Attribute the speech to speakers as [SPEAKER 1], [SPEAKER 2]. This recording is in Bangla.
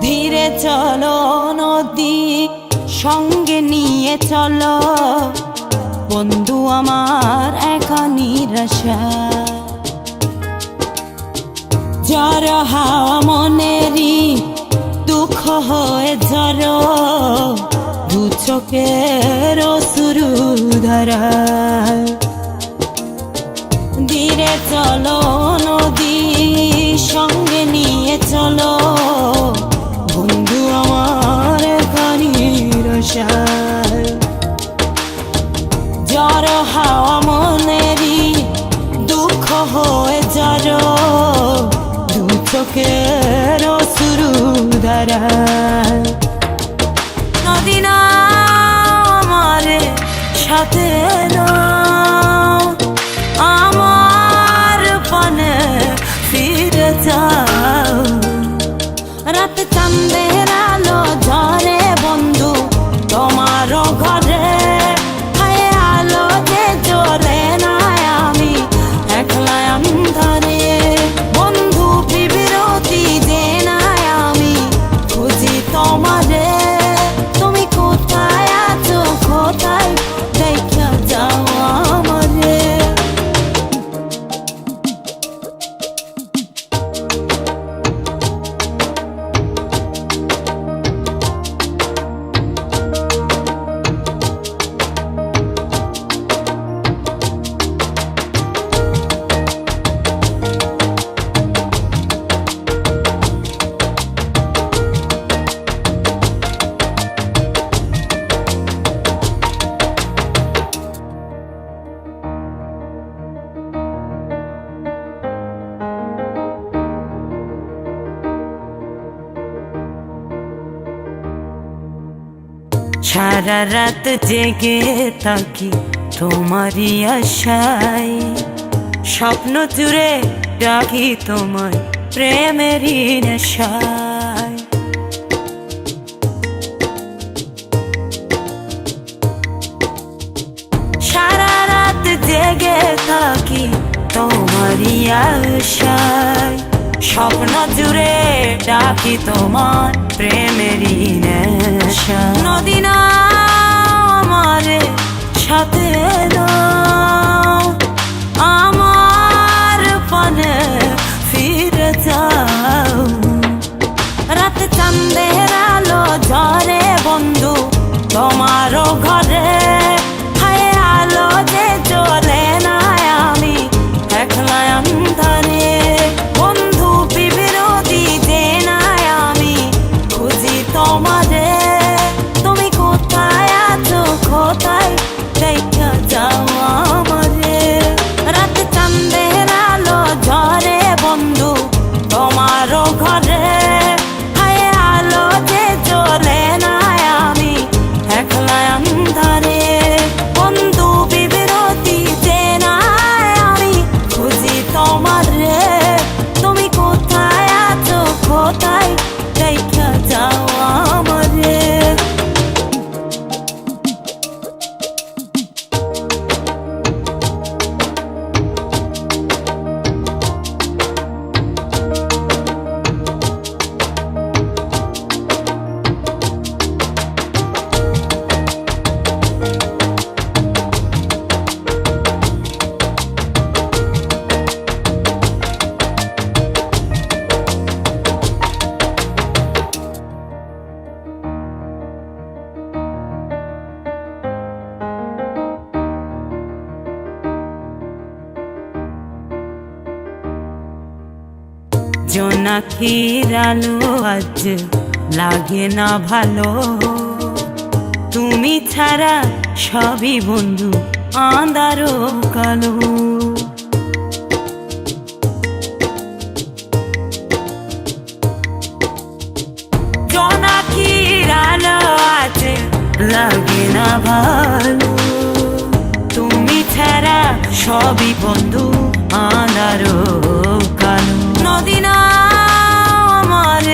[SPEAKER 1] ধীরে চলো নদী সঙ্গে নিয়ে চলো বন্ধু আমার একা নিরাশা ঝড় হাওয়া মনেরই দুঃখ হয়ে ঝড় দু চোখের অশ্রু ধারা ধীরে চলো নদী সঙ্গে নিয়ে চলো বন্ধু আমার একা নিরাশা ঝড় হাওয়া মনেরই দুঃখ হয়ে ঝড় দু চোখের অশ্রু ধারা নদী না আমার সাথে আমার পানে ফিরে যাও রাত চাঁদের আলো ঝরে বন্ধু তোমার ঘরে হায় আলো যে জ্বলে না আমি একলা অন্ধকারে বন্ধু বিরতি যে না আমি খুঁজি তোমারে তুমি কোথায় আছো কোথায় দেখা যাও আমারে সারা রাত জেগে থাকি তোমারই আশায় স্বপ্ন জুড়ে ডাকি তোমায় প্রেমেরই নেশায় সারা রাত জেগে থাকি তোমারই আশায় স্বপ্ন জুড়ে ডাকি তোমার প্রেমেরই নেশা নদী না আমার সাথে আমার পানে ফিরে যাও রাত চাঁদের আলো ঝরে বন্ধু তোমার ঘরে হায় আলো যে জ্বলে না আমি একলা অন্ধকারে বন্ধু বিরতি যে না আমি খুঁজি তোমারে তুমি কোথায় আছো কোথায় দেখা যাও আমারে রাত চাঁদের আলো ঝরে বন্ধু তোমার ঘরে হায় আলো যে জ্বলে না আমি একলা অন্ধকারে বন্ধু বিরতি যে না আমি খুঁজি তোমারে তুমি কোথায় আছো কোথায় দেখা যাও আমারে জোনাকির আলো আজ লাগে না ভালো তুমি ছাড়া সবই বন্ধু আঁধারো কালো জোনাকির আলো আজ লাগে না ভালো তুমি ছাড়া সবই বন্ধু আঁধারো কালো নদী না আমার